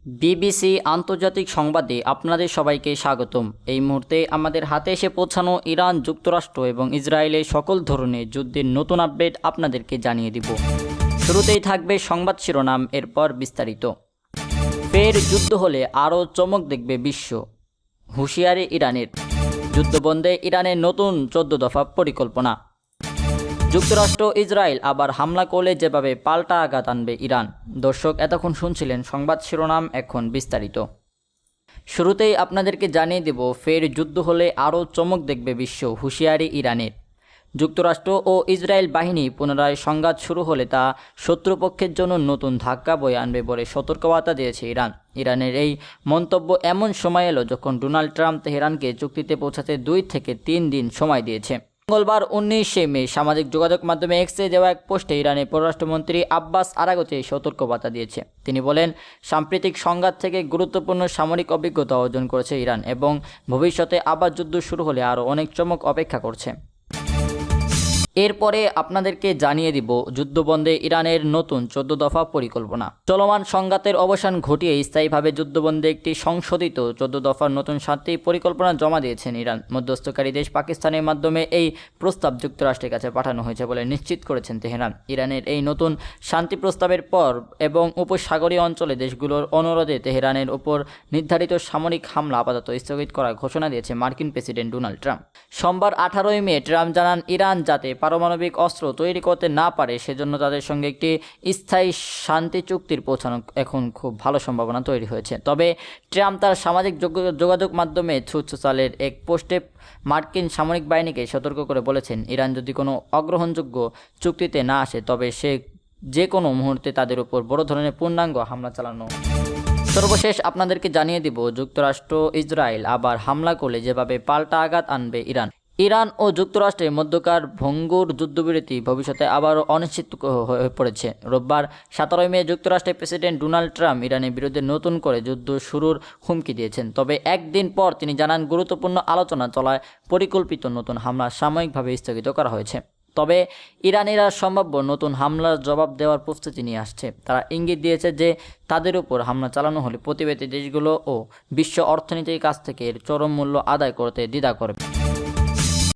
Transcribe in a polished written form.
BBC আন্তর্জাতিক সংবাদে আপনাদের সবাইকে স্বাগতম। এই মুহূর্তে আমাদের হাতে এসে পৌঁছানো ইরান, যুক্তরাষ্ট্র এবং ইসরায়েলের সকল ধরনের যুদ্ধের নতুন আপডেট আপনাদেরকে জানিয়ে দিব। শুরুতেই থাকবে সংবাদ শিরোনাম, এরপর বিস্তারিত। ফের যুদ্ধ হলে আরও চমক দেখবে বিশ্ব, হুঁশিয়ারি ইরানের। যুদ্ধবন্ধে ইরানের নতুন 14 দফা পরিকল্পনা। যুক্তরাষ্ট্র ইসরায়েল আবার হামলা করলে যেভাবে পাল্টা আঘাত আনবে ইরান। দর্শক, এতক্ষণ শুনছিলেন সংবাদ শিরোনাম, এখন বিস্তারিত। শুরুতেই আপনাদেরকে জানিয়ে দেব, ফের যুদ্ধ হলে আরও চমক দেখবে বিশ্ব, হুঁশিয়ারি ইরানের। যুক্তরাষ্ট্র ও ইসরায়েল বাহিনী পুনরায় সংঘাত শুরু হলে তা শত্রুপক্ষের জন্য নতুন ধাক্কা বয়ে আনবে বলে সতর্কবার্তা দিয়েছে ইরান। ইরানের এই মন্তব্য এমন সময় এলো যখন ডোনাল্ড ট্রাম্প তেহরানকে চুক্তিতে পৌঁছাতে 2 থেকে 3 দিন সময় দিয়েছে। মঙ্গলবার 19শে মে সামাজিক যোগাযোগ মাধ্যমে এক্সে দেওয়া এক পোস্টে ইরানের পররাষ্ট্রমন্ত্রী আব্বাস আরাগচি সতর্কবার্তা দিয়েছে। তিনি বলেন, সাম্প্রতিক সংঘাত থেকে গুরুত্বপূর্ণ সামরিক অভিজ্ঞতা অর্জন করেছে ইরান এবং ভবিষ্যতে আবার যুদ্ধ শুরু হলে আরও অনেক চমক অপেক্ষা করছে। এরপরে আপনাদেরকে জানিয়ে দিব যুদ্ধবন্ধে ইরানের নতুন 14 দফা পরিকল্পনা। চলমান সংঘাতের অবসান ঘটিয়ে স্থায়ীভাবে যুদ্ধবন্ধে একটি সংশোধিত 14 দফার নতুন শান্তি পরিকল্পনা জমা দিয়েছেন ইরান। মধ্যস্থকারী দেশ পাকিস্তানের মাধ্যমে এই প্রস্তাব যুক্তরাষ্ট্রের কাছে পাঠানো হয়েছে বলে নিশ্চিত করেছেন তেহরান। ইরানের এই নতুন শান্তি প্রস্তাবের পর এবং উপসাগরীয় অঞ্চলে দেশগুলোর অনুরোধে তেহরানের উপর নির্ধারিত সামরিক হামলা আপাতত স্থগিত করার ঘোষণা দিয়েছে মার্কিন প্রেসিডেন্ট ডোনাল্ড ট্রাম্প। সোমবার 18 মে ট্রাম্প জানান, ইরান যাতে পারমাণবিক অস্ত্র তৈরি করতে না পারে সেজন্য তাদের সঙ্গে একটি স্থায়ী শান্তি চুক্তির পৌঁছানো এখন খুব ভালো সম্ভাবনা তৈরি হয়েছে। তবে ট্রাম্প তার সামাজিক যোগাযোগ মাধ্যমে ট্রুথ সোশ্যালের এক পোস্টে মার্কিন সামরিক বাহিনীকে সতর্ক করে বলেছেন, ইরান যদি কোনো অগ্রহণযোগ্য চুক্তিতে না আসে তবে সে যে কোনো মুহূর্তে তাদের উপর বড় ধরনের পূর্ণাঙ্গ হামলা চালানো। সর্বশেষ আপনাদেরকে জানিয়ে দিব, যুক্তরাষ্ট্র ইসরায়েল আবার হামলা করলে যেভাবে পাল্টা আঘাত আনবে ইরান। ইরান ও যুক্তরাষ্ট্রের মধ্যকার ভঙ্গুর যুদ্ধবিরতি ভবিষ্যতে আবারও অনিশ্চিত হয়ে পড়েছে। রোববার 17 মে যুক্তরাষ্ট্রের প্রেসিডেন্ট ডোনাল্ড ট্রাম্প ইরানের বিরুদ্ধে নতুন করে যুদ্ধ শুরুর হুমকি দিয়েছেন। তবে একদিন পর তিনি জানান, গুরুত্বপূর্ণ আলোচনা চলায় পরিকল্পিত নতুন হামলা সাময়িকভাবে স্থগিত করা হয়েছে। তবে ইরানিরা সম্ভাব্য নতুন হামলার জবাব দেওয়ার প্রস্তুতি নিয়ে আসছে। তারা ইঙ্গিত দিয়েছে যে তাদের উপর হামলা চালানো হলে প্রতিবেশী দেশগুলো ও বিশ্ব অর্থনীতির কাছ থেকে এর চরম মূল্য আদায় করতে দ্বিধা করবে।